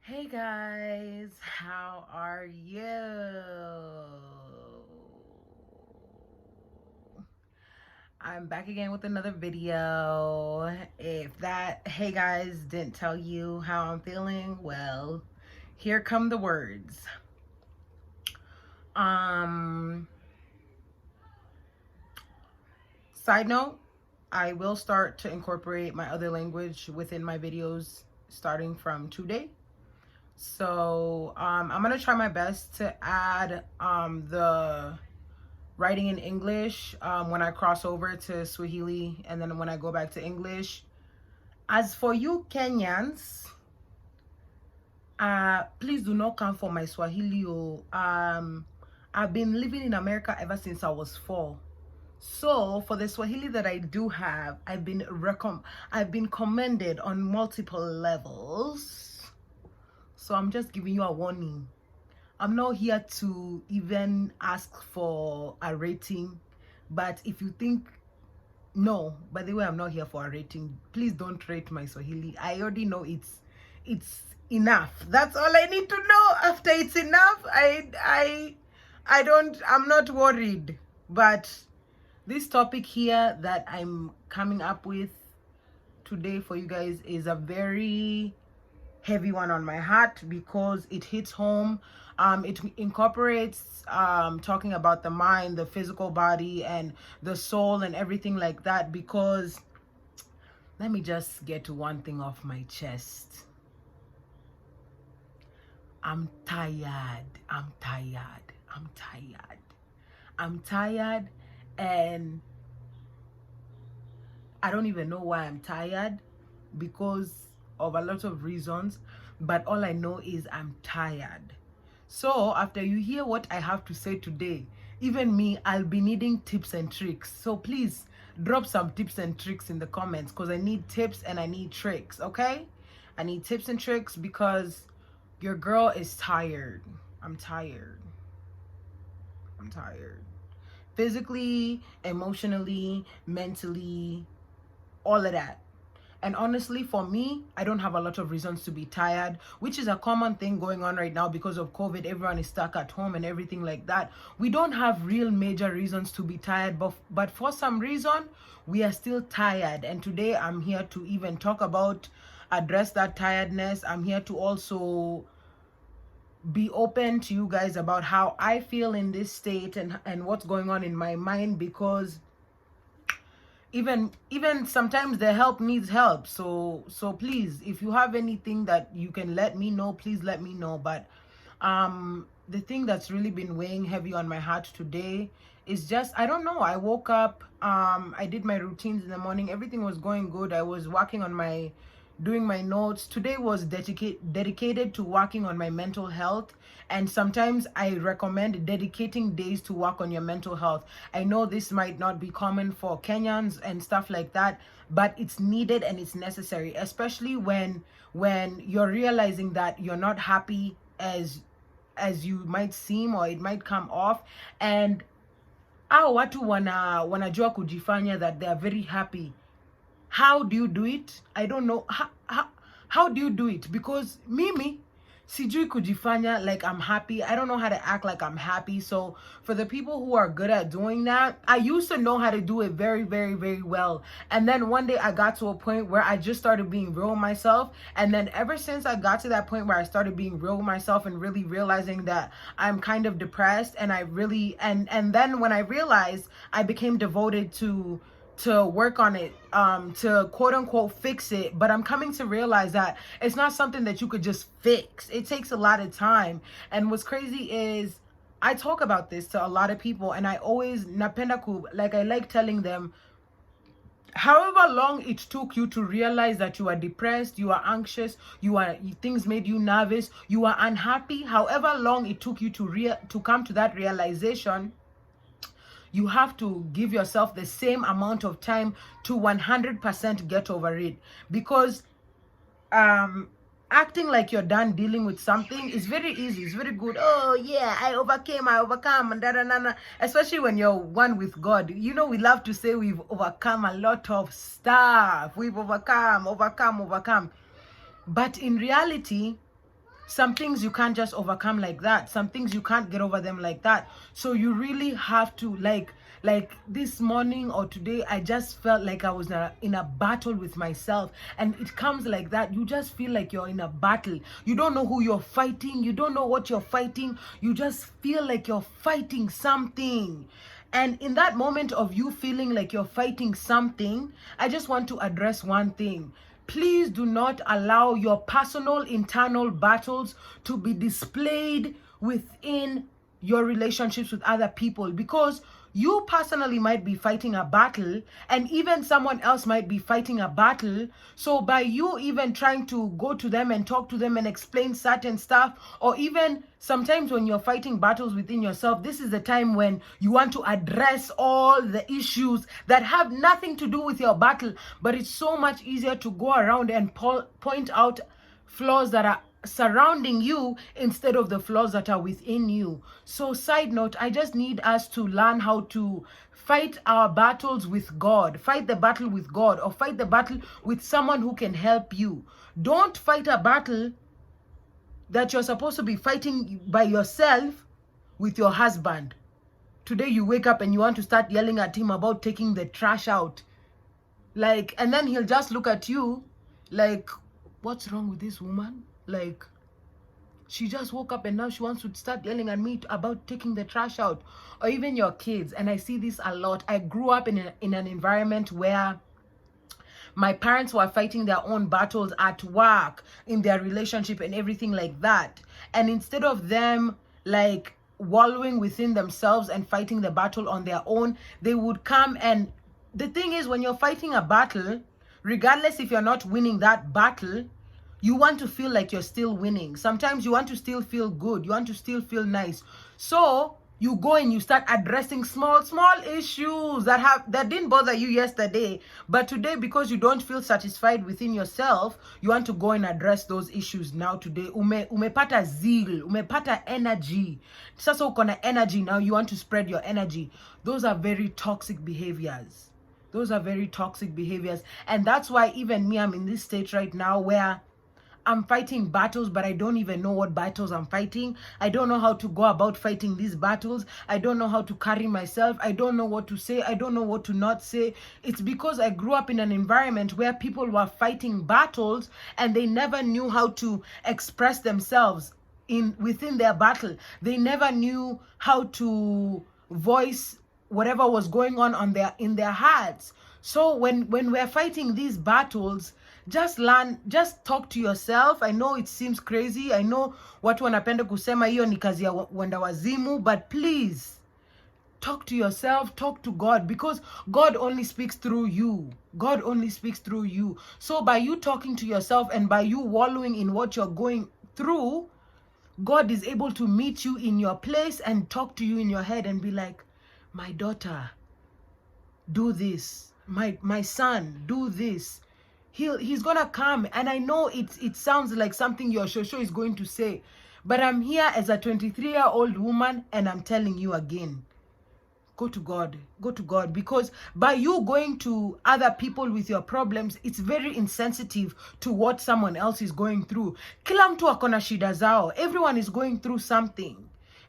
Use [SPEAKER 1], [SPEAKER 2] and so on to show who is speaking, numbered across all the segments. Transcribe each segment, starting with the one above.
[SPEAKER 1] Hey guys, how are you? I'm back again with another video. If that hey guys didn't tell you how I'm feeling, well, here come the words. Um Side note, I will start to incorporate my other language within my videos starting from today. So I'm gonna try my best to add the writing in English when I cross over to Swahili, and then when I go back to English. As for you Kenyans, please do not come for my Swahili. I've been living in America ever since I was 4. So for the Swahili that I do have, I've been commended on multiple levels. So I'm just giving you a warning. I'm not here to even ask for a rating, but if you think no, by the way, I'm not here for a rating. Please don't rate my Swahili. I already know it's enough. That's all I need to know. After it's enough, I'm not worried. But this topic here that I'm coming up with today for you guys is a very heavy one on my heart because it hits home. It incorporates talking about the mind, the physical body, and the soul, and everything like that. Because let me just get to one thing off my chest. I'm tired. I'm tired. I'm tired. I'm tired, and I don't even know why I'm tired because of a lot of reasons, but all I know is I'm tired. So after you hear what I have to say today, even me, I'll be needing tips and tricks. So please drop some tips and tricks in the comments because I need tips and I need tricks, okay? I need tips and tricks because your girl is tired. I'm tired. I'm tired. Physically, emotionally, mentally, all of that. And honestly, for me, I don't have a lot of reasons to be tired, which is a common thing going on right now because of COVID. Everyone is stuck at home and everything like that. We don't have real major reasons to be tired, but for some reason, we are still tired. And today I'm here to even talk about, address that tiredness. I'm here to also be open to you guys about how I feel in this state and what's going on in my mind, because even sometimes the help needs help. So please, if you have anything that you can let me know, please let me know. But the thing that's really been weighing heavy on my heart today is just, I don't know, I woke up, I did my routines in the morning, everything was going good. I was working on my doing my notes. Today was dedicated to working on my mental health, and sometimes I recommend dedicating days to work on your mental health. I know this might not be common for Kenyans and stuff like that, but it's needed and it's necessary, especially when you're realizing that you're not happy as you might seem, or it might come off. And watu wanajua kujifanya that they are very happy. How do you do it? I don't know. How do you do it? Because mimi sijui kujifanya like I'm happy. I don't know how to act like I'm happy. So for the people who are good at doing that, I used to know how to do it very, very, very well. And then one day I got to a point where I just started being real with myself. And then ever since I got to that point where I started being real with myself and really realizing that I'm kind of depressed, and I really and then when I realized, I became devoted to work on it, to quote unquote fix it. But I'm coming to realize that it's not something that you could just fix. It takes a lot of time. And what's crazy is I talk about this to a lot of people, and I always napenda like I like telling them, however long it took you to realize that you are depressed, you are anxious, things made you nervous, you are unhappy, however long it took you to come to that realization, you have to give yourself the same amount of time to 100% get over it. Because acting like you're done dealing with something is very easy. It's very good. Oh yeah, I overcome, and da. Especially when you're one with God. You know, we love to say we've overcome a lot of stuff. We've overcome. But in reality, Some things you can't just overcome like that. Some things you can't get over them like that. So you really have to, like this morning or today, I just felt like I was in a battle with myself. And it comes like that. You just feel like you're in a battle. You don't know who you're fighting. You don't know what you're fighting. You just feel like you're fighting something. And in that moment of you feeling like you're fighting something, I just want to address one thing. Please do not allow your personal internal battles to be displayed within your relationships with other people, because you personally might be fighting a battle and even someone else might be fighting a battle. So by you even trying to go to them and talk to them and explain certain stuff, or even sometimes when you're fighting battles within yourself, this is the time when you want to address all the issues that have nothing to do with your battle. But it's so much easier to go around and point out flaws that are surrounding you instead of the flaws that are within you. So side note, I just need us to learn how to fight our battles with God. Fight the battle with God, or fight the battle with someone who can help you. Don't fight a battle that you're supposed to be fighting by yourself with your husband. Today you wake up and you want to start yelling at him about taking the trash out. Like, and then he'll just look at you like, what's wrong with this woman? Like, she just woke up and now she wants to start yelling at me about taking the trash out. Or even your kids. And I see this a lot. I grew up in an environment where my parents were fighting their own battles at work, in their relationship and everything like that. And instead of them like wallowing within themselves and fighting the battle on their own, they would come. And the thing is, when you're fighting a battle, regardless if you're not winning that battle, you want to feel like you're still winning. Sometimes you want to still feel good. You want to still feel nice. So you go and you start addressing small issues that didn't bother you yesterday, but today, because you don't feel satisfied within yourself, you want to go and address those issues now. Today umepata zeal, umepata energy. Sasa uko na energy now, you want to spread your energy. Those are very toxic behaviors. Those are very toxic behaviors. And that's why even me, I'm in this state right now where I'm fighting battles, but I don't even know what battles I'm fighting. I don't know how to go about fighting these battles. I don't know how to carry myself. I don't know what to say. I don't know what to not say. It's because I grew up in an environment where people were fighting battles and they never knew how to express themselves within their battle. They never knew how to voice whatever was going on in their hearts. So when we're fighting these battles, just learn, just talk to yourself. I know it seems crazy. I know watu wanapenda kusema hiyo ni kazi ya wenda wazimu, but please talk to yourself, talk to God, because God only speaks through you. God only speaks through you. So by you talking to yourself and by you wallowing in what you're going through, God is able to meet you in your place and talk to you in your head and be like, my daughter, do this. My son, do this. He's gonna come. And I know it sounds like something your shosho is going to say, but I'm here as a 23-year-old woman and I'm telling you again, go to God. Go to God, because by you going to other people with your problems, it's very insensitive to what someone else is going through. Kila mtu ako na shida zao. Everyone is going through something.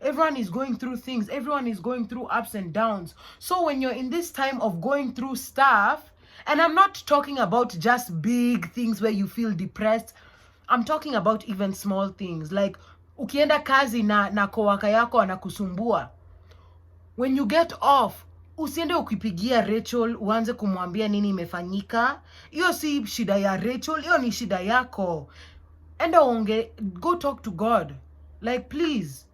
[SPEAKER 1] Everyone is going through things. Everyone is going through ups and downs. So when you're in this time of going through stuff, and I'm not talking about just big things where you feel depressed. I'm talking about even small things. Like, ukienda kazi na coworker yako anakusumbua. When you get off, usiende ukipigia Rachel, uanze kumwambia nini imefanyika. Hiyo si shida ya Rachel, hiyo ni shida yako. Enda go talk to God. Like, please,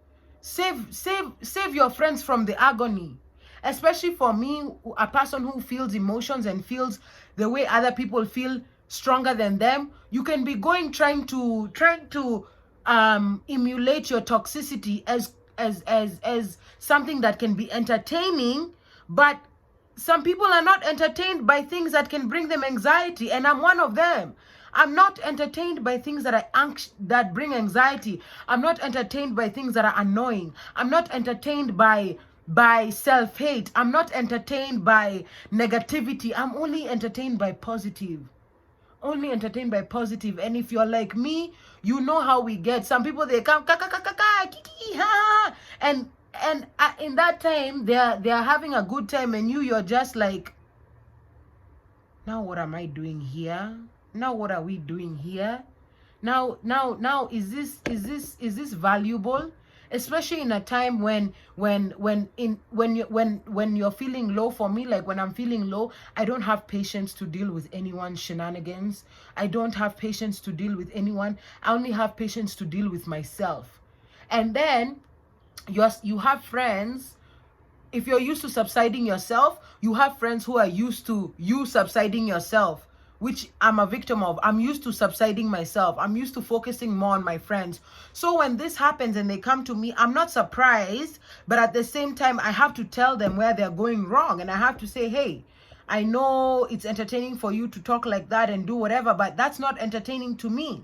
[SPEAKER 1] save your friends from the agony. Especially for me, a person who feels emotions and feels the way other people feel stronger than them. You can be trying to emulate your toxicity as something that can be entertaining, but some people are not entertained by things that can bring them anxiety, and I'm one of them. I'm not entertained by things that bring anxiety. I'm not entertained by things that are annoying. I'm not entertained by self-hate. I'm not entertained by negativity. I'm only entertained by positive. only entertained by positive. And if you're like me, you know how we get. Some people, they come ka ka ka ka ka kiki ha, and in that time they're having a good time, and you're just like, now what am I doing here? Now what are we doing here? Now is this valuable? Especially in a time when you're feeling low. For me, like when I'm feeling low, I don't have patience to deal with anyone's shenanigans. I don't have patience to deal with anyone. I only have patience to deal with myself. And then you have friends. If you're used to subsiding yourself, you have friends who are used to you subsiding yourself, which I'm a victim of. I'm used to subsiding myself. I'm used to focusing more on my friends. So when this happens and they come to me, I'm not surprised, but at the same time, I have to tell them where they're going wrong. And I have to say, hey, I know it's entertaining for you to talk like that and do whatever, but that's not entertaining to me.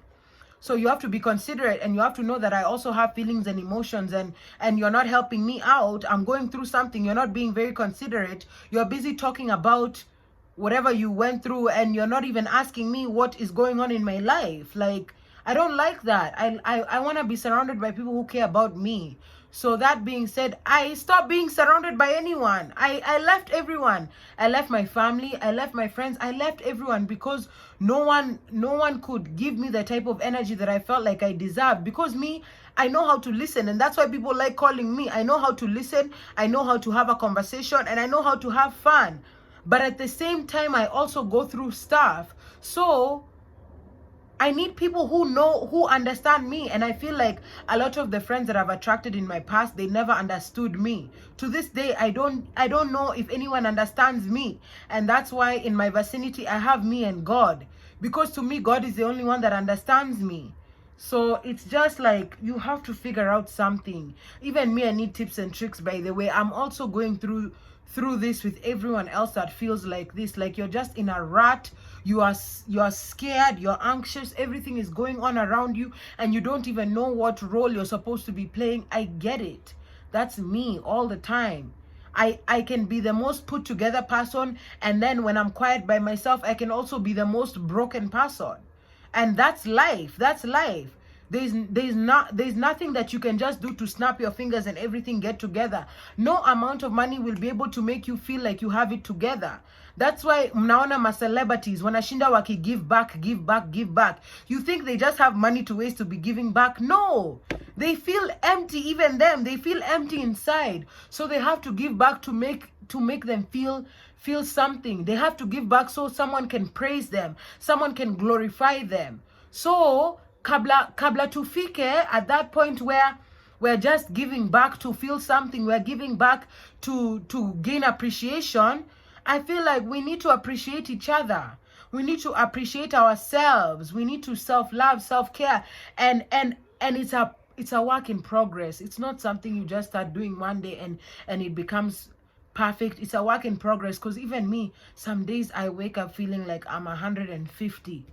[SPEAKER 1] So you have to be considerate, and you have to know that I also have feelings and emotions, and you're not helping me out. I'm going through something. You're not being very considerate. You're busy talking about whatever you went through, and you're not even asking me what is going on in my life. Like, I don't like that. I want to be surrounded by people who care about me. So that being said, I stopped being surrounded by anyone. I left everyone. I left my family. I left my friends. I left everyone because no one could give me the type of energy that I felt like I deserved. Because me, I know how to listen, and that's why people like calling me. I know how to listen. I know how to have a conversation, and I know how to have fun. But at the same time, I also go through stuff. So I need people who understand me. And I feel like a lot of the friends that I've attracted in my past, they never understood me. To this day, I don't know if anyone understands me. And that's why in my vicinity, I have me and God. Because to me, God is the only one that understands me. So it's just like, you have to figure out something. Even me, I need tips and tricks, by the way. I'm also going through this with everyone else that feels like this. Like you're just in a rut. You are scared, you're anxious, everything is going on around you, and you don't even know what role you're supposed to be playing. I get it. That's me all the time. I can be the most put together person, and then when I'm quiet by myself, I can also be the most broken person. And that's life. That's life. There's nothing that you can just do to snap your fingers and everything get together. No amount of money will be able to make you feel like you have it together. That's why mnaona ma celebrities wanashinda waki give back. You think they just have money to waste to be giving back? No. They feel empty. Even them, they feel empty inside. So they have to give back to make them feel something. They have to give back so someone can praise them, someone can glorify them. So kabla tufike at that point where we're just giving back to feel something, we're giving back to gain appreciation, I feel like we need to appreciate each other. We need to appreciate ourselves. We need to self-love, self-care, and it's a work in progress. It's not something you just start doing one day and it becomes perfect. It's a work in progress, because even me, some days I wake up feeling like I'm 150,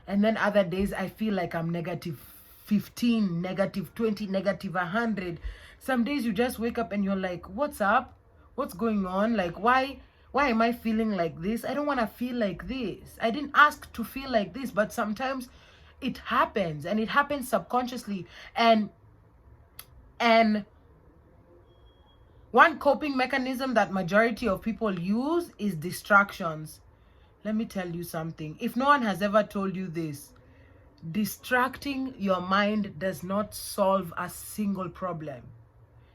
[SPEAKER 1] and then other days I feel like I'm negative 15, negative 20, negative 100. Some days you just wake up and you're like, what's up? What's going on? Like, why am I feeling like this? I don't want to feel like this. I didn't ask to feel like this, but sometimes it happens, and it happens subconsciously. And one coping mechanism that majority of people use is distractions. Let me tell you something. If no one has ever told you this, distracting your mind does not solve a single problem.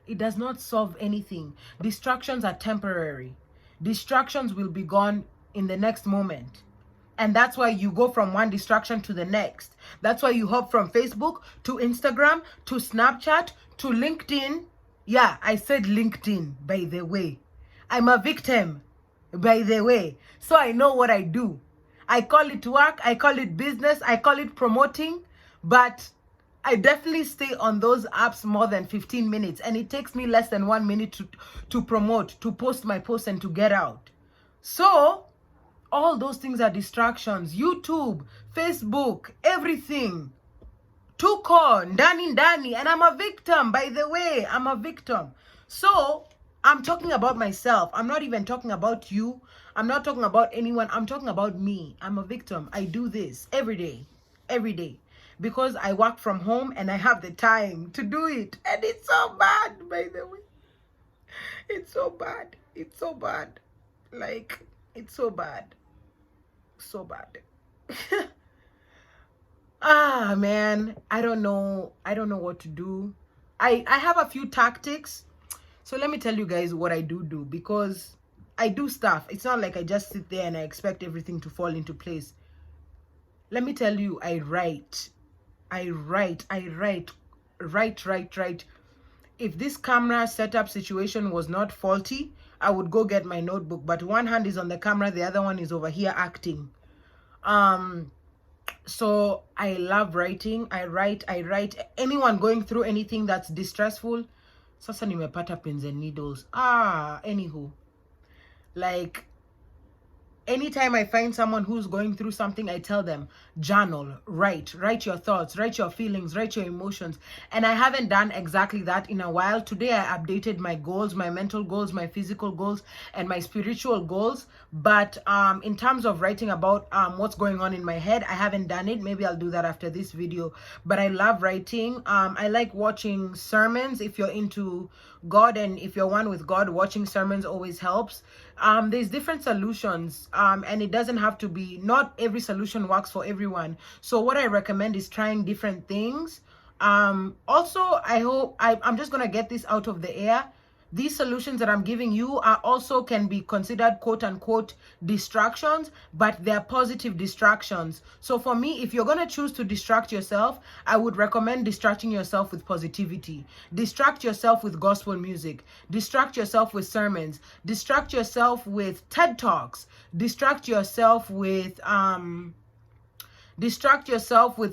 [SPEAKER 1] It does not solve anything. Distractions are temporary. Distractions will be gone in the next moment. And that's why you go from one distraction to the next. That's why you hop from Facebook to Instagram to Snapchat to LinkedIn. Yeah, I said LinkedIn, by the way. I'm a victim, by the way. So I know what I do. I call it work, I call it business, I call it promoting, but I definitely stay on those apps more than 15 minutes, and it takes me less than 1 minute to promote, to post my post, and to get out. So all those things are distractions. YouTube, Facebook, everything. Tuko ndani, and I'm a victim, by the way. I'm a victim. So I'm talking about myself. I'm not even talking about you. I'm not talking about anyone. I'm talking about me. I'm a victim. I do this every day. Every day. Because I work from home and I have the time to do it. And it's so bad, by the way. It's so bad. It's so bad. Like, it's so bad. So bad. Ah, man. I don't know what to do. I have a few tactics. So let me tell you guys what I do, because I do stuff. It's not like I just sit there and I expect everything to fall into place. Let me tell you, I write. I write. Write. If this camera setup situation was not faulty, I would go get my notebook. But one hand is on the camera, the other one is over here acting. So I love writing. I write. Anyone going through anything that's distressful, sasa nimepata pins and needles. Anywho, like, anytime I find someone who's going through something, I tell them, journal, write your thoughts, write your feelings, write your emotions. And I haven't done exactly that in a while. Today I updated my goals, my mental goals, my physical goals, and my spiritual goals. But in terms of writing about what's going on in my head, I haven't done it. Maybe I'll do that after this video. But I love writing. I like watching sermons. If you're into God and if you're one with God, watching sermons always helps. There's different solutions, and it doesn't have to be, not every solution works for everyone. So what I recommend is trying different things. Also, I'm just gonna get this out of the air. These solutions that I'm giving you are also can be considered quote unquote distractions, but they're positive distractions. So for me, if you're going to choose to distract yourself, I would recommend distracting yourself with positivity. Distract yourself with gospel music. Distract yourself with sermons. Distract yourself with TED Talks. Distract yourself with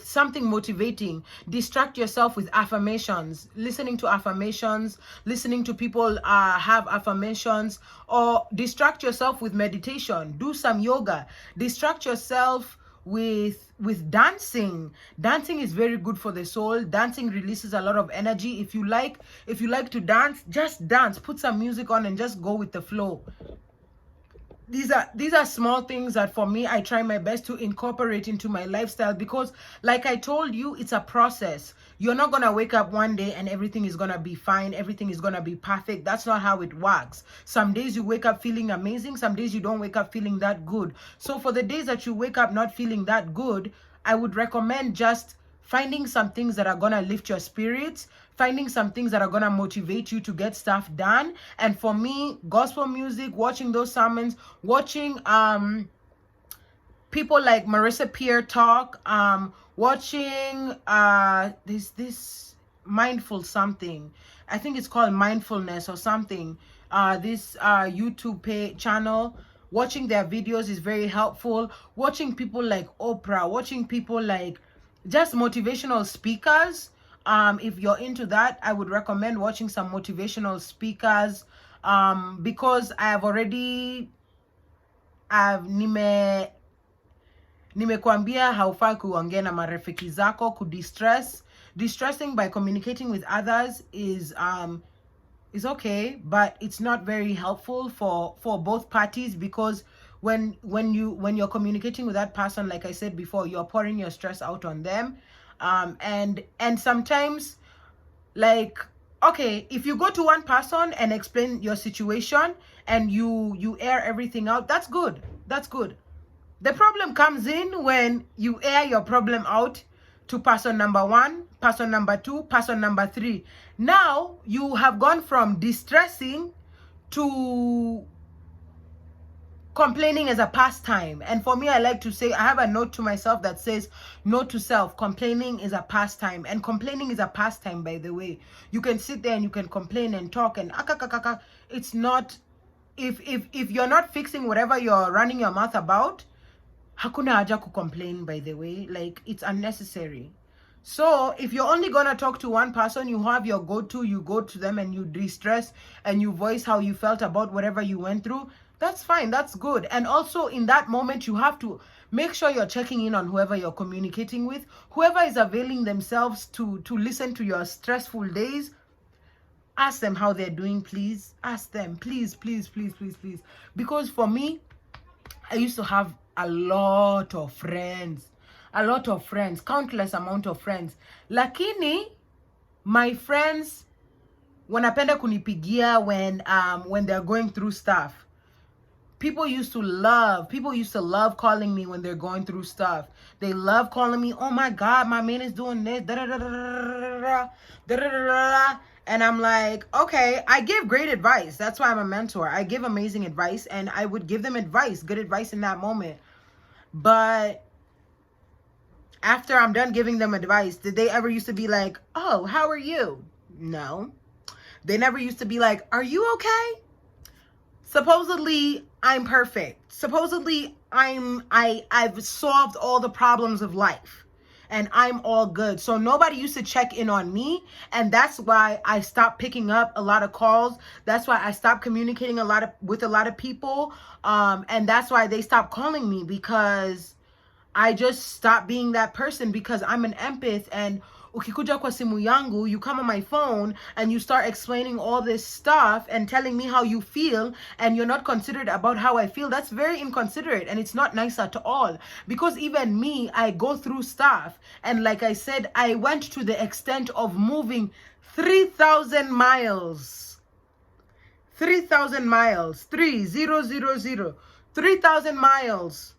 [SPEAKER 1] something motivating. Distract yourself with affirmations, listening to affirmations, listening to people have affirmations, or distract yourself with meditation. Do some yoga. Distract yourself with dancing. Dancing is very good for the soul. Dancing releases a lot of energy. If you like to dance, just dance. Put some music on and just go with the flow. These are small things that for me I try my best to incorporate into my lifestyle, because like I told you, it's a process. You're not gonna wake up one day and everything is gonna be fine, everything is gonna be perfect. That's not how it works. Some days you wake up feeling amazing, some days you don't wake up feeling that good. So for the days that you wake up not feeling that good, I would recommend just finding some things that are gonna lift your spirits, finding some things that are gonna motivate you to get stuff done. And for me, gospel music, watching those sermons, watching people like Marissa Peer talk, watching this mindful something. I think it's called mindfulness or something. This YouTube channel. Watching their videos is very helpful. Watching people like Oprah, watching people like just motivational speakers. If you're into that, I would recommend watching some motivational speakers, because nimekuambia haufai kuongea na marafiki zako, kudistress. Distressing by communicating with others is okay, but it's not very helpful for both parties, because when you're communicating with that person, like I said before, you're pouring your stress out on them. And sometimes, like, okay, if you go to one person and explain your situation and you air everything out, that's good. The problem comes in when you air your problem out to person number 1, person number 2, person number 3. Now you have gone from distressing to complaining as a pastime. And for me, I like to say, I have a note to myself that says, note to self, complaining is a pastime. And complaining is a pastime, by the way. You can sit there and you can complain and talk and it's not, if you're not fixing whatever you're running your mouth about, hakuna haja ku complain, by the way. Like, it's unnecessary. So if you're only gonna talk to one person, you have your go-to, you go to them and you distress and you voice how you felt about whatever you went through. That's fine, that's good. And also in that moment, you have to make sure you're checking in on whoever you're communicating with, whoever is availing themselves to listen to your stressful days. Ask them how they're doing, please. Ask them, please, please, please, please, please. Because for me, I used to have a lot of friends. Countless amount of friends. Lakini, my friends wanapenda kunipigia when they're going through stuff. People used to love calling me when they're going through stuff. They love calling me, oh my God, my man is doing this, da da da da da da da da. And I'm like, okay, I give great advice. That's why I'm a mentor. I give amazing advice, and I would give them advice, good advice in that moment. But after I'm done giving them advice, did they ever used to be like, oh, how are you? No. They never used to be like, are you okay? Supposedly I'm perfect. Supposedly I've solved all the problems of life and I'm all good. So nobody used to check in on me, and that's why I stopped picking up a lot of calls. That's why I stopped communicating with a lot of people. And that's why they stopped calling me, because I just stopped being that person, because I'm an empath. And ukikuja kwa simu yangu, you come on my phone and you start explaining all this stuff and telling me how you feel, and you're not considerate about how I feel. That's very inconsiderate, and it's not nice at all. Because even me, I go through stuff. And like I said, I went to the extent of moving 3,000 miles. 3,000 miles. 3,000 miles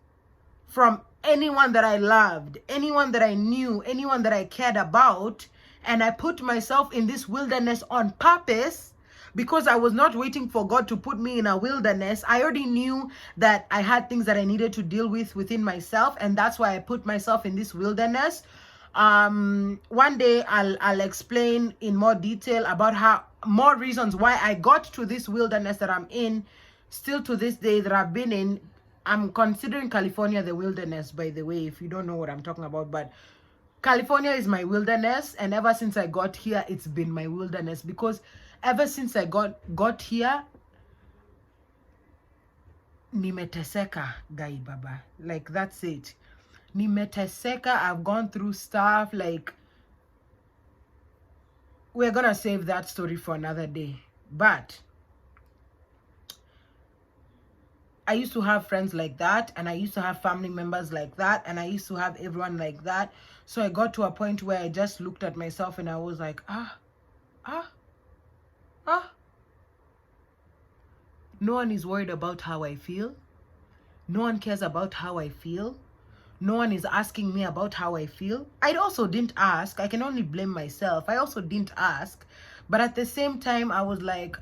[SPEAKER 1] from anyone that I loved, anyone that I knew, anyone that I cared about. And I put myself in this wilderness on purpose, because I was not waiting for God to put me in a wilderness. I already knew that I had things that I needed to deal with within myself, and that's why I put myself in this wilderness. One day I'll explain in more detail about how more reasons why I got to this wilderness that I'm in still to this day, that I've been in. I'm considering California the wilderness, by the way, if you don't know what I'm talking about. But California is my wilderness, and ever since I got here, it's been my wilderness. Because ever since I got here, nimeteseka, gai baba. Like, that's it. Nimeteseka. I've gone through stuff. Like, we're gonna save that story for another day. But I used to have friends like that, and I used to have family members like that, and I used to have everyone like that. So I got to a point where I just looked at myself and I was like, no one is worried about how I feel. No one cares about how I feel. No one is asking me about how I feel. I also didn't ask. I can only blame myself. I also didn't ask. But at the same time, I was like,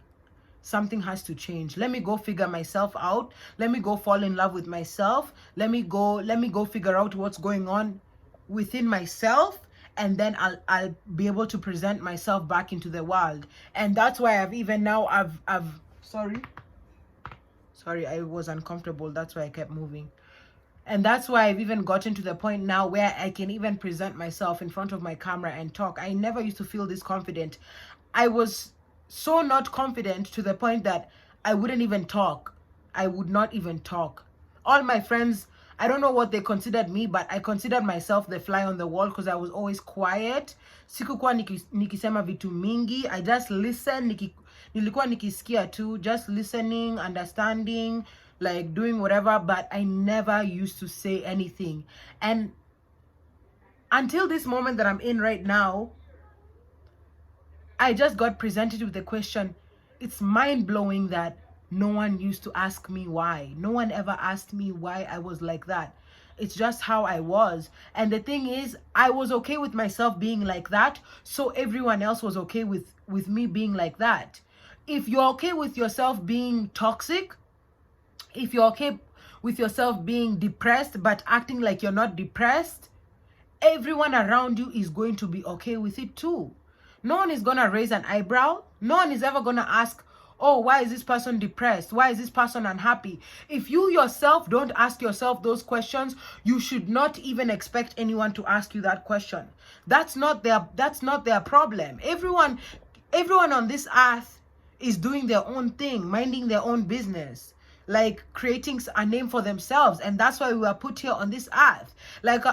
[SPEAKER 1] something has to change. Let me go figure myself out. Let me go fall in love with myself. Let me go figure out what's going on within myself, and then I'll be able to present myself back into the world. And that's why I've sorry, I was uncomfortable. That's why I kept moving. And that's why I've even gotten to the point now where I can even present myself in front of my camera and talk. I never used to feel this confident. I was so not confident to the point that I wouldn't even talk. I would not even talk. All my friends, I don't know what they considered me, but I considered myself the fly on the wall, because I was always quiet. Sikukuwa nikisema vitu mingi. I just listen. Nilikuwa nikisikia tu, just listening, understanding, like doing whatever, but I never used to say anything. And until this moment that I'm in right now, I just got presented with the question. It's mind-blowing that no one used to ask me why. No one ever asked me why I was like that. It's just how I was. And the thing is, I was okay with myself being like that, so everyone else was okay with me being like that. If you're okay with yourself being toxic, if you're okay with yourself being depressed but acting like you're not depressed, everyone around you is going to be okay with it too. No one is going to raise an eyebrow. No one is ever going to ask, oh, why is this person depressed? Why is this person unhappy? If you yourself don't ask yourself those questions, you should not even expect anyone to ask you that question. That's not their problem. Everyone on this earth is doing their own thing, minding their own business. like creating a name for themselves, and that's why we were put here on this earth. Like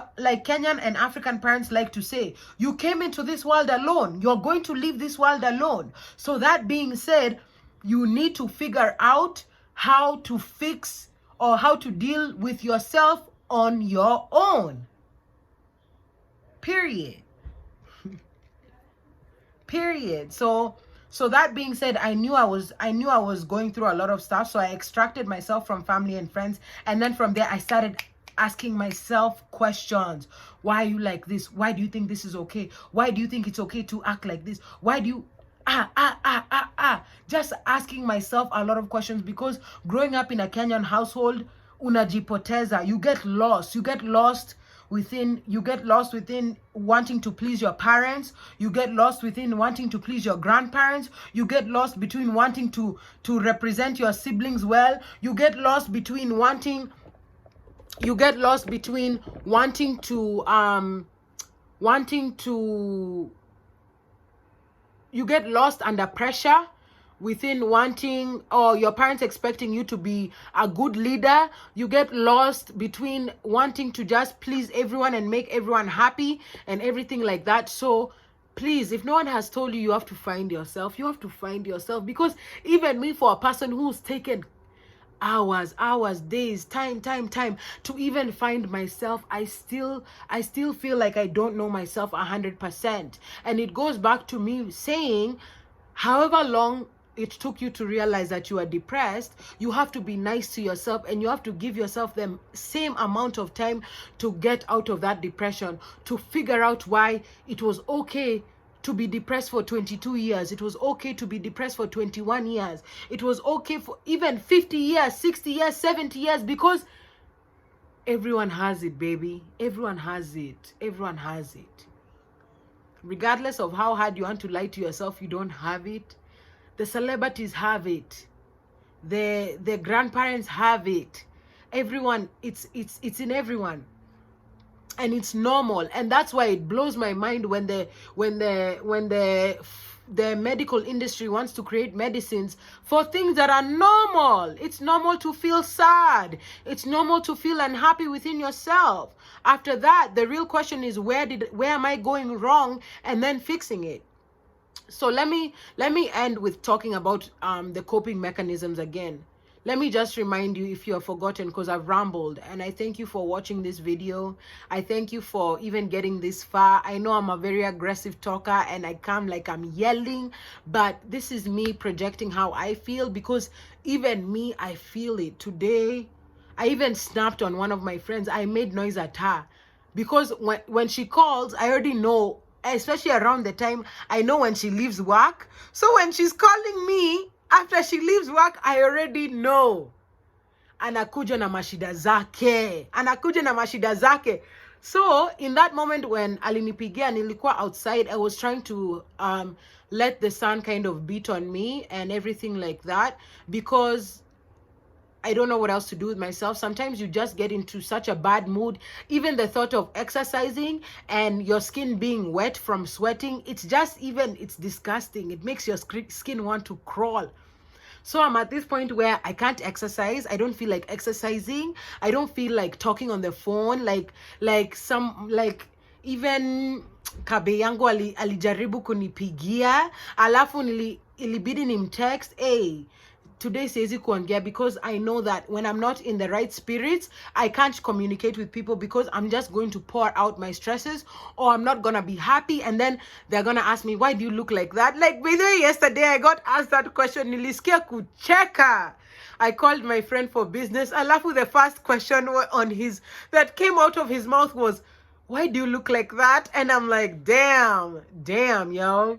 [SPEAKER 1] Kenyan and African parents like to say, you came into this world alone, you're going to leave this world alone. So that being said, you need to figure out how to fix or how to deal with yourself on your own. Period. Period. So that being said, I knew I was going through a lot of stuff, so I extracted myself from family and friends, and then from there I started asking myself questions. Why are you like this? Why do you think this is okay? Why do you think it's okay to act like this? Why do you just asking myself a lot of questions, because growing up in a Kenyan household, unajipoteza, you get lost within wanting to please your parents, you get lost within wanting to please your grandparents, you get lost between wanting to represent your siblings well, you get lost between wanting to you get lost under pressure within wanting, or your parents expecting you to be a good leader. You get lost between wanting to just please everyone and make everyone happy and everything like that. So please, if no one has told you, you have to find yourself. You have to find yourself, because even me, for a person who's taken hours, days, time to even find myself, I still feel like I don't know myself 100%. And it goes back to me saying, however long it took you to realize that you are depressed, you have to be nice to yourself, and you have to give yourself the same amount of time to get out of that depression, to figure out why it was okay to be depressed for 22 years. It was okay to be depressed for 21 years. It was okay for even 50 years, 60 years, 70 years, because everyone has it, baby. Everyone has it. Everyone has it. Regardless of how hard you want to lie to yourself, you don't have it. The celebrities have it. The grandparents have it. Everyone, it's in everyone. And it's normal. And that's why it blows my mind when the medical industry wants to create medicines for things that are normal. It's normal to feel sad. It's normal to feel unhappy within yourself. After that, the real question is, where am I going wrong, and then fixing it. So let me end with talking about the coping mechanisms again. Let me just remind you, if you have forgotten, because I've rambled, and I thank you for watching this video. I thank you for even getting this far. I know I'm a very aggressive talker and I come like I'm yelling, but this is me projecting how I feel, because even me, I feel it. Today, I even snapped on one of my friends. I made noise at her, because when she calls, I already know, especially around the time, I know when she leaves work. So when she's calling me after she leaves work, I already know. Anakuja na mashida zake. So in that moment when alinipigia, nilikuwa outside, I was trying to let the sun kind of beat on me and everything like that, because I don't know what else to do with myself. Sometimes you just get into such a bad mood. Even the thought of exercising and your skin being wet from sweating, it's disgusting. It makes your skin want to crawl. So I'm at this point where I can't exercise. I don't feel like exercising. I don't feel like talking on the phone. Even kabe yangu alijaribu kunipigia, alafu ilibidi nimtext, hey, today siwezi kuongea, because I know that when I'm not in the right spirits, I can't communicate with people, because I'm just going to pour out my stresses, or I'm not gonna be happy, and then they're gonna ask me, why do you look like that? Like, by the way, yesterday I got asked that question. Nilisikia kucheka. I called my friend for business. Alafu, the first question that came out of his mouth was, why do you look like that? And I'm like, damn, yo.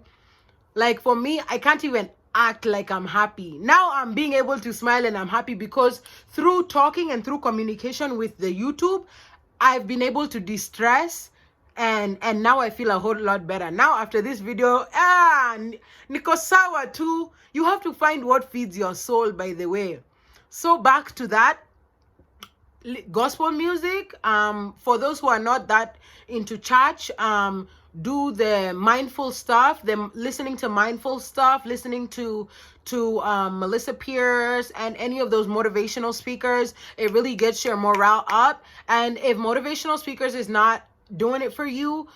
[SPEAKER 1] Like, for me, I can't even act like I'm happy. Now I'm being able to smile and I'm happy, because through talking and through communication with the YouTube, I've been able to de-stress, and now I feel a whole lot better. Now after this video, niko sawa too. You have to find what feeds your soul, by the way. So back to that, gospel music, for those who are not that into church, do the mindful stuff, them listening to mindful stuff, listening to Melissa Pierce and any of those motivational speakers. It really gets your morale up. And if motivational speakers is not doing it for you,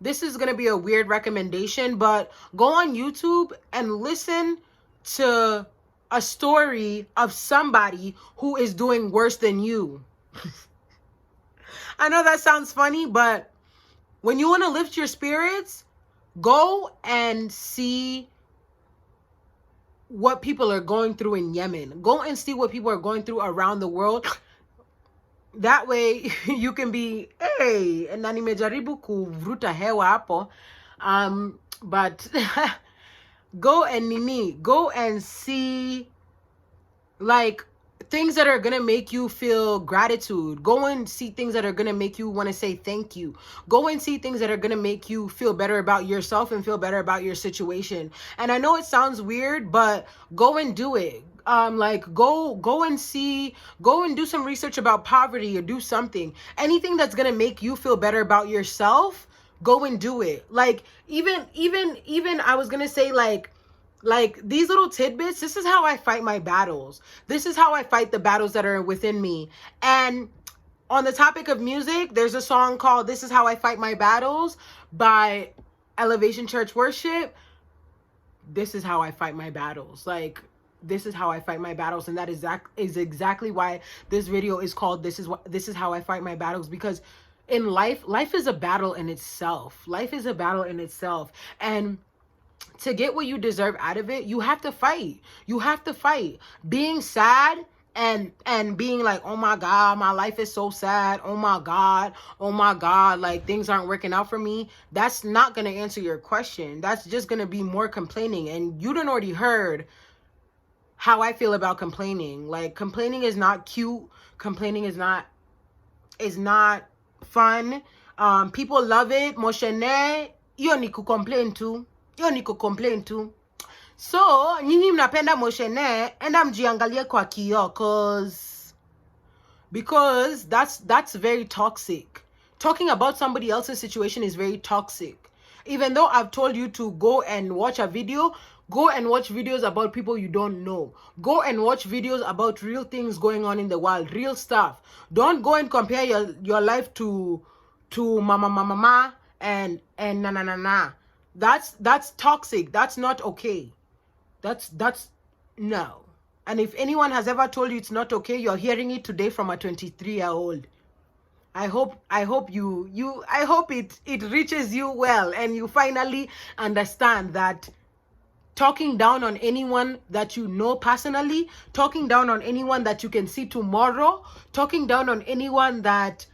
[SPEAKER 1] this is gonna be a weird recommendation, but go on YouTube and listen to a story of somebody who is doing worse than you. I know that sounds funny, but when you want to lift your spirits, go and see what people are going through in Yemen. Go and see what people are going through around the world. That way you can be, hey, na nimejaribu kuvuta hewa hapo. But go and see like things that are gonna make you feel gratitude. Go and see things that are gonna make you want to say thank you. Go and see things that are gonna make you feel better about yourself and feel better about your situation. And I know it sounds weird, but go and do it. Like go and do some research about poverty or do something. Anything that's gonna make you feel better about yourself, go and do it. Like even I was gonna say like these little tidbits, this is how I fight my battles. This is how I fight the battles that are within me. And on the topic of music, there's a song called This Is How I Fight My Battles by Elevation Church Worship. This is how I fight my battles. Like, this is how I fight my battles. And that is exactly why this video is called This Is How I Fight My Battles. Because in life is a battle in itself. Life is a battle in itself. And to get what you deserve out of it, you have to fight. You have to fight. Being sad and being like, oh my God, my life is so sad. Oh my God, like things aren't working out for me. That's not going to answer your question. That's just going to be more complaining. And you done already heard how I feel about complaining. Like, complaining is not cute. Complaining is not fun. People love it. Moshene, yo ni kucomplain too. Yo niko complain too. So, nyinyi mnapenda moshene, enda mjiangalie kwa kioo, because that's very toxic. Talking about somebody else's situation is very toxic. Even though I've told you to go and watch a video, go and watch videos about people you don't know. Go and watch videos about real things going on in the world, real stuff. Don't go and compare your life to mama and na. That's toxic. That's not okay. That's no. And if anyone has ever told you it's not okay, you're hearing it today from a 23-year-old. I hope it reaches you well and you finally understand that talking down on anyone that you know personally, talking down on anyone that you can see tomorrow, talking down on anyone that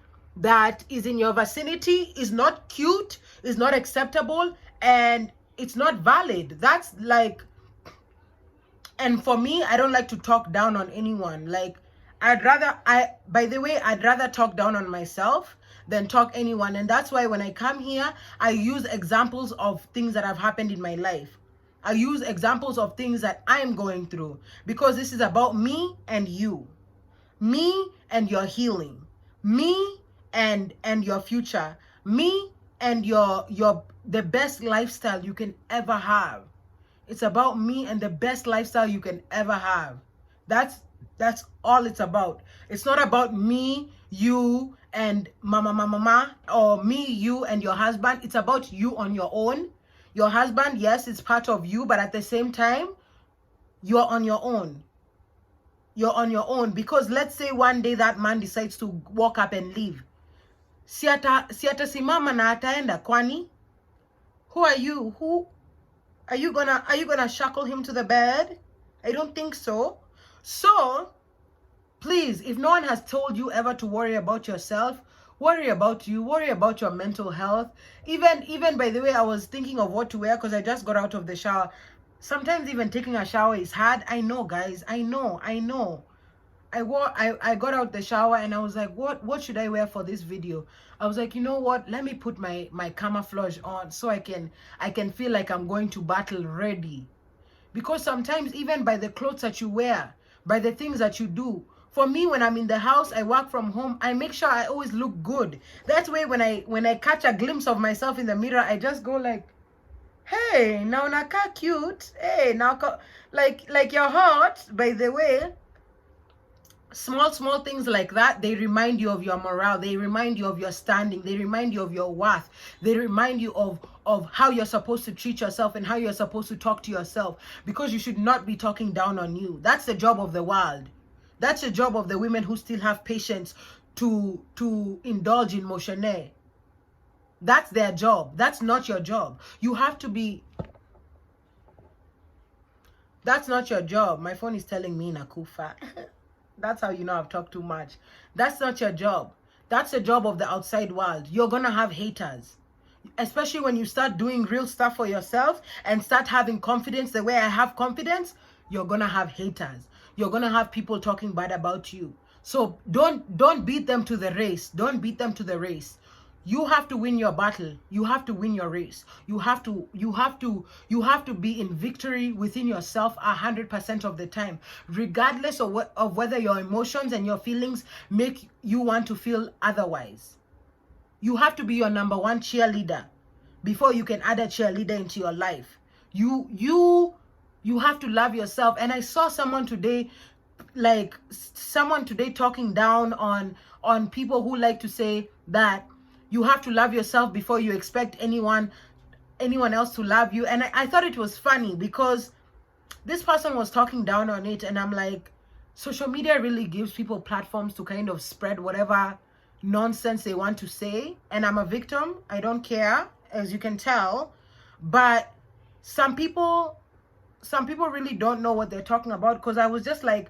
[SPEAKER 1] is in your vicinity is not cute, is not acceptable, and it's not valid. That's like, and for me, I don't like to talk down on anyone. Like, I'd rather talk down on myself than talk anyone. And that's why when I come here, I use examples of things that have happened in my life. I use examples of things that I'm going through, because this is about me and you, me and your healing, me and your future, me and your the best lifestyle you can ever have. It's about me and the best lifestyle you can ever have. That's all it's about. It's not about me, you, and mama, or me, you, and your husband. It's about you on your own. Your husband, yes, it's part of you, but at the same time, you're on your own. You're on your own, because let's say one day that man decides to walk up and leave. Si atasimama na ataenda, kwani? Who are you? Who are you gonna shackle him to the bed? I don't think so. So please, if no one has told you ever to worry about yourself, worry about you, worry about your mental health. Even by the way, I was thinking of what to wear because I just got out of the shower. Sometimes even taking a shower is hard. I know, guys. I know. I got out the shower and I was like, what should I wear for this video? I was like, you know what? Let me put my camouflage on so I can feel like I'm going to battle ready. Because sometimes even by the clothes that you wear, by the things that you do, For me, when I'm in the house, I work from home, I make sure I always look good. That way, when I catch a glimpse of myself in the mirror, I just go like, hey, now naka cute. Hey, now like you're hot, by the way. Small things like that, they remind you of your morale, they remind you of your standing, they remind you of your worth, they remind you of how you're supposed to treat yourself and how you're supposed to talk to yourself, because you should not be talking down on you. That's the job of the world. That's the job of the women who still have patience to indulge in motionnaire. That's their job. That's not your job. You have to be. That's not your job. My phone is telling me Nakufa. That's how you know I've talked too much. That's not your job. That's the job of the outside world. You're gonna have haters, especially when you start doing real stuff for yourself and start having confidence the way I have confidence. You're gonna have haters. You're gonna have people talking bad about you. So don't beat them to the race. Don't beat them to the race. You have to win your battle. You have to win your race. You have to be in victory within yourself 100% of the time, regardless of whether your emotions and your feelings make you want to feel otherwise. You have to be your number one cheerleader before you can add a cheerleader into your life. You have to love yourself. And I saw someone today talking down on people who like to say that you have to love yourself before you expect anyone else to love you. And I thought it was funny because this person was talking down on it, and I'm like, social media really gives people platforms to kind of spread whatever nonsense they want to say. And I'm a victim. I don't care, as you can tell. But some people really don't know what they're talking about, because I was just like,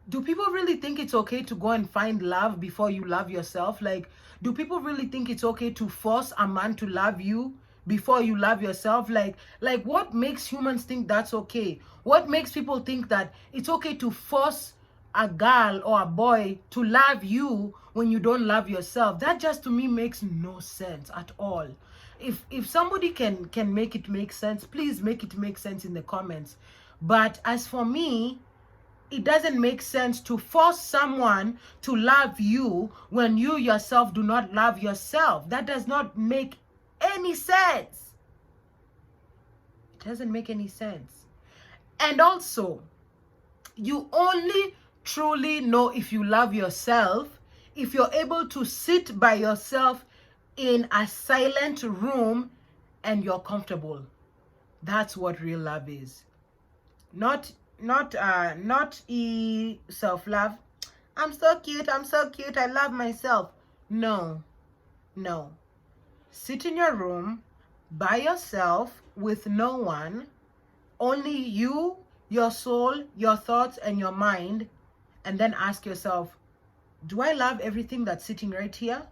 [SPEAKER 1] do people really think it's okay to go and find love before you love yourself? Like, do people really think it's okay to force a man to love you before you love yourself? Like what makes humans think that's okay? What makes people think that it's okay to force a girl or a boy to love you when you don't love yourself? That just, to me, makes no sense at all. If somebody can make it make sense, please make it make sense in the comments. But as for me, it doesn't make sense to force someone to love you when you yourself do not love yourself. That does not make any sense. It doesn't make any sense. And also, you only truly know if you love yourself if you're able to sit by yourself in a silent room and you're comfortable. That's what real love is. Not self-love. I'm so cute, I love myself. No. Sit in your room by yourself with no one, only you, your soul, your thoughts, and your mind, and then ask yourself, do I love everything that's sitting right here?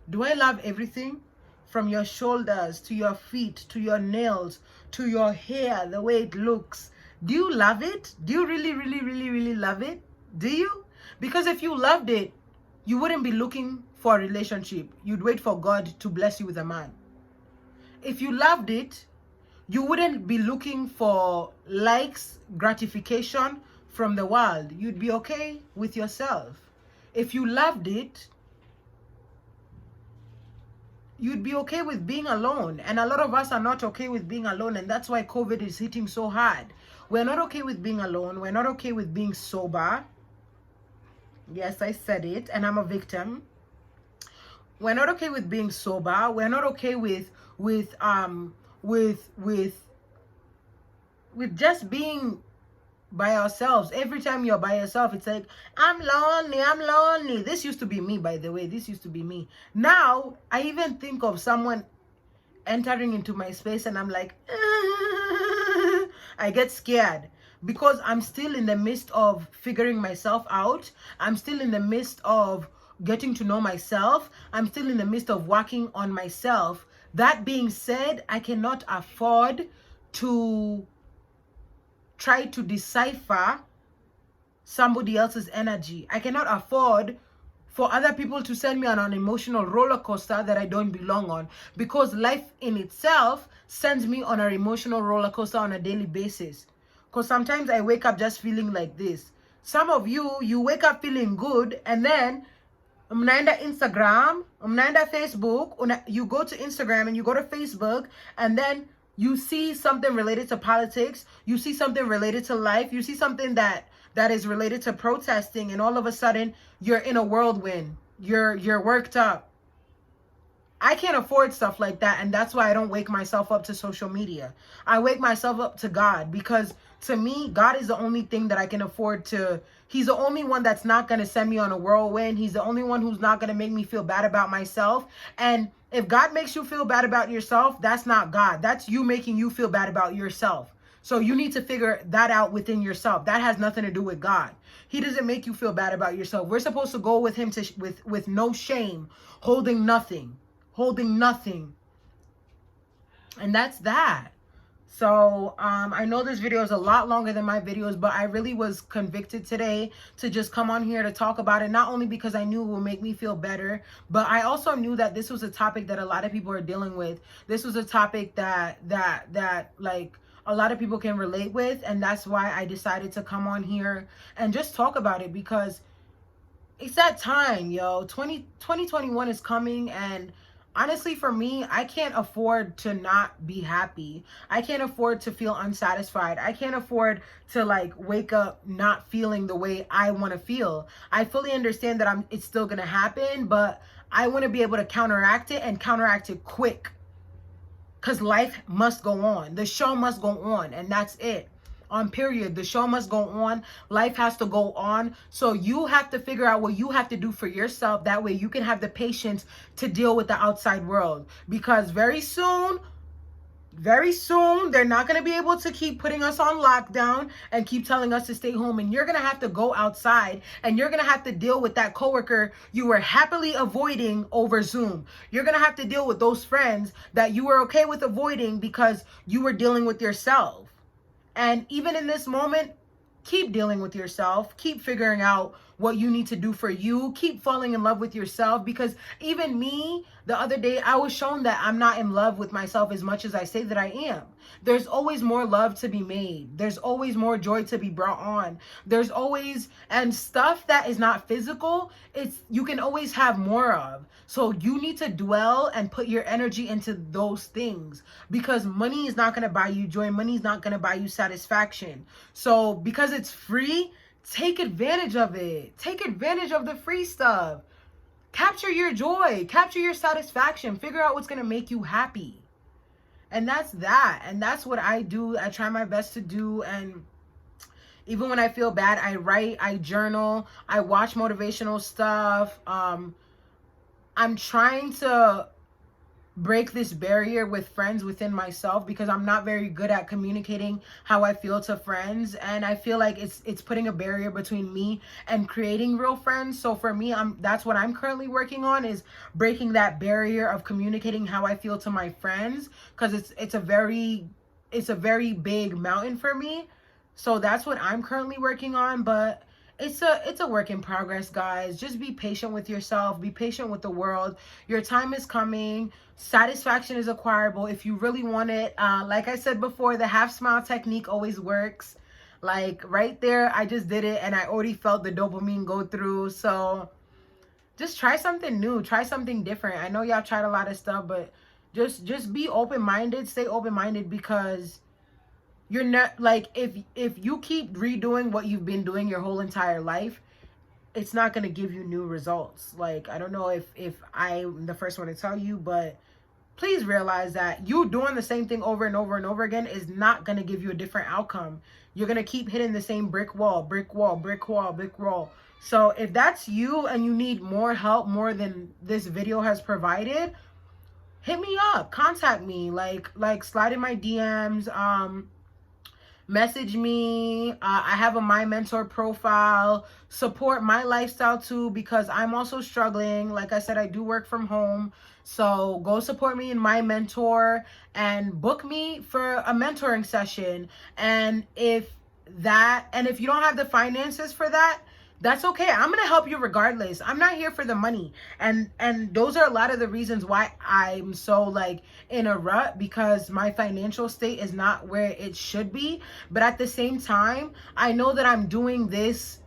[SPEAKER 1] Do I love everything? From your shoulders to your feet to your nails to your hair, the way it looks. Do you love it? Do you really love it? Do you? Because if you loved it, you wouldn't be looking for a relationship. You'd wait for God to bless you with a man. If you loved it, you wouldn't be looking for likes, gratification from the world. You'd be okay with yourself. If you loved it, you'd be okay with being alone. And a lot of us are not okay with being alone, and that's why COVID is hitting so hard. We're not okay with being alone. We're not okay with being sober. Yes, I said it, and I'm a victim. We're not okay with being sober. We're not okay with just being by ourselves. Every time you're by yourself, it's like, I'm lonely. This used to be me, by the way. This used to be me. Now, I even think of someone entering into my space and I'm like, I get scared because I'm still in the midst of figuring myself out. I'm still in the midst of getting to know myself. I'm still in the midst of working on myself. That being said, I cannot afford to try to decipher somebody else's energy. I cannot afford for other people to send me on an emotional roller coaster that I don't belong on, because life in itself sends me on an emotional roller coaster on a daily basis. Because sometimes I wake up just feeling like this. Some of you wake up feeling good, and then mnaenda Instagram, mnaenda Facebook, you go to Instagram and you go to Facebook, and then you see something related to politics, you see something related to life, you see something that is related to protesting, and all of a sudden you're in a whirlwind. You're worked up. I can't afford stuff like that, and that's why I don't wake myself up to social media. I wake myself up to God, because to me, God is the only thing that I can afford to. He's the only one that's not going to send me on a whirlwind. He's the only one who's not going to make me feel bad about myself. And if God makes you feel bad about yourself, that's not God. That's you making you feel bad about yourself. So you need to figure that out within yourself. That has nothing to do with God. He doesn't make you feel bad about yourself. We're supposed to go with him with no shame, holding nothing. And that's that. So I know this video is a lot longer than my videos, but I really was convicted today to just come on here to talk about it, not only because I knew it would make me feel better, but I also knew that this was a topic that a lot of people are dealing with. This was a topic that like a lot of people can relate with, and that's why I decided to come on here and just talk about it, because it's that time, yo. 2021 is coming, and honestly, for me, I can't afford to not be happy. I can't afford to feel unsatisfied. I can't afford to like wake up not feeling the way I want to feel. I fully understand that it's still going to happen, but I want to be able to counteract it, and counteract it quick. Cuz life must go on. The show must go on, and that's it. On period. The show must go on. Life has to go on. So you have to figure out what you have to do for yourself. That way you can have the patience to deal with the outside world. Because very soon, they're not going to be able to keep putting us on lockdown and keep telling us to stay home. And you're going to have to go outside, and you're going to have to deal with that coworker you were happily avoiding over Zoom. You're going to have to deal with those friends that you were okay with avoiding because you were dealing with yourself. And even in this moment, keep dealing with yourself. Keep figuring out what you need to do for you. Keep falling in love with yourself, because even me, the other day, I was shown that I'm not in love with myself as much as I say that I am. There's always more love to be made. There's always more joy to be brought on. There's always, and stuff that is not physical, you can always have more of. So you need to dwell and put your energy into those things, because money is not going to buy you joy. Money is not going to buy you satisfaction. So because it's free, take advantage of it. Take advantage of the free stuff. Capture your joy. Capture your satisfaction. Figure out what's going to make you happy. And that's that. And that's what I do. I try my best to do. And even when I feel bad, I write, I journal, I watch motivational stuff. I'm trying to break this barrier with friends within myself, because I'm not very good at communicating how I feel to friends, and I feel like it's putting a barrier between me and creating real friends. So for me, that's what I'm currently working on, is breaking that barrier of communicating how I feel to my friends, because it's a very big mountain for me. So that's what I'm currently working on, but it's a work in progress, guys. Just be patient with yourself. Be patient with the world. Your time is coming. Satisfaction is acquirable if you really want it. Like I said before, the half smile technique always works. Like right there, I just did it and I already felt the dopamine go through. So just try something new. Try something different. I know y'all tried a lot of stuff, but just be open-minded. Stay open-minded, because you're not, like, if you keep redoing what you've been doing your whole entire life, it's not going to give you new results. Like, I don't know if I'm the first one to tell you, but please realize that you doing the same thing over and over and over again is not going to give you a different outcome. You're going to keep hitting the same brick wall, brick wall, brick wall, brick wall. So if that's you and you need more help, more than this video has provided, hit me up, contact me, like slide in my DMs, message me. I have a My Mentor profile. Support my lifestyle too, because I'm also struggling. Like I said, I do work from home. So go support me in My Mentor and book me for a mentoring session. And if you don't have the finances for that, that's okay. I'm going to help you regardless. I'm not here for the money. And those are a lot of the reasons why I'm so like in a rut, because my financial state is not where it should be. But at the same time, I know that I'm doing this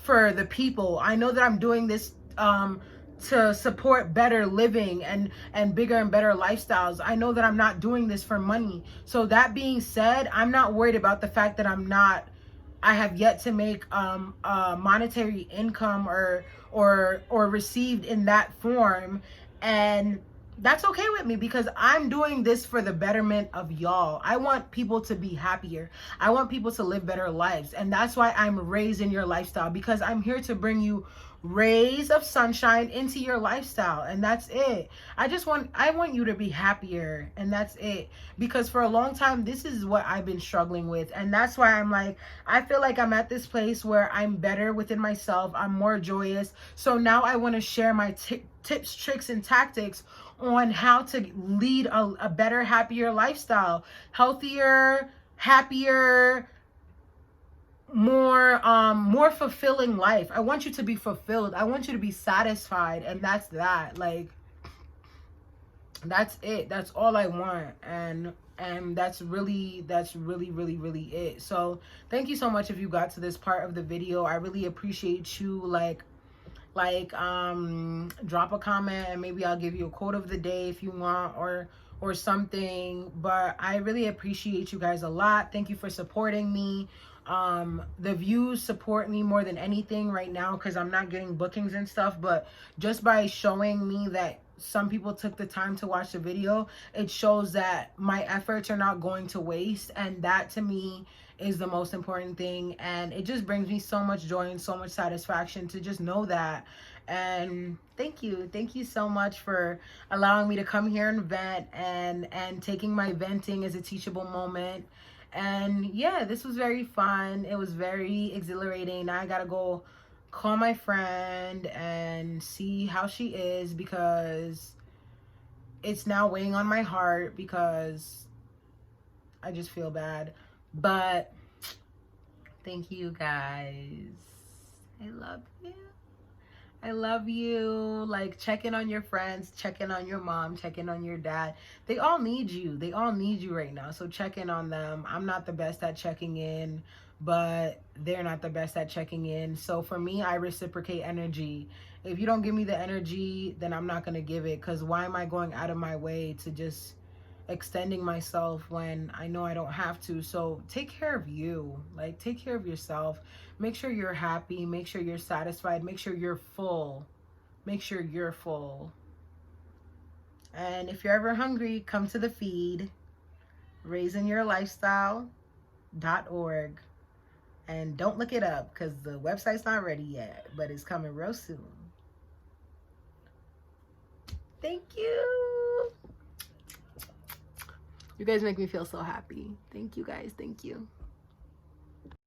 [SPEAKER 1] for the people. I know that I'm doing this to support better living and bigger and better lifestyles. I know that I'm not doing this for money. So that being said, I'm not worried about the fact that I have yet to make monetary income or received in that form, and that's okay with me because I'm doing this for the betterment of y'all. I want people to be happier. I want people to live better lives, and that's why I'm raising your lifestyle, because I'm here to bring you rays of sunshine into your lifestyle, and that's it. I want you to be happier, and that's it. Because for a long time this is what I've been struggling with, and that's why I'm like, I feel like I'm at this place where I'm better within myself. I'm more joyous. So now I want to share my tips, tricks, and tactics on how to lead a better, happier lifestyle. Healthier, happier, more fulfilling life. I want you to be fulfilled. I want you to be satisfied, and that's that. Like, that's it. That's all I want. And that's really really it. So thank you so much if you got to this part of the video. I really appreciate you. Drop a comment and maybe I'll give you a quote of the day if you want, or something. But I really appreciate you guys a lot. Thank you for supporting me. The views support me more than anything right now, because I'm not getting bookings and stuff, but just by showing me that some people took the time to watch the video, it shows that my efforts are not going to waste, and that to me is the most important thing. And it just brings me so much joy and so much satisfaction to just know that. And thank you so much for allowing me to come here and vent, and taking my venting as a teachable moment. And yeah, this was very fun. It was very exhilarating. Now I gotta go call my friend and see how she is, because it's now weighing on my heart, because I just feel bad. But thank you guys. I love you. I love you. Like, check in on your friends, check in on your mom, check in on your dad. They all need you. They all need you right now. So check in on them. I'm not the best at checking in, but they're not the best at checking in. So for me, I reciprocate energy. If you don't give me the energy, then I'm not going to give it, because why am I going out of my way to just extending myself when I know I don't have to? So take care of you. Like, take care of yourself. Make sure you're happy. Make sure you're satisfied. Make sure you're full. Make sure you're full. And if you're ever hungry, come to the feed, raisingyourlifestyle.org. And don't look it up, because the website's not ready yet, but it's coming real soon. Thank you. You guys make me feel so happy. Thank you guys. Thank you.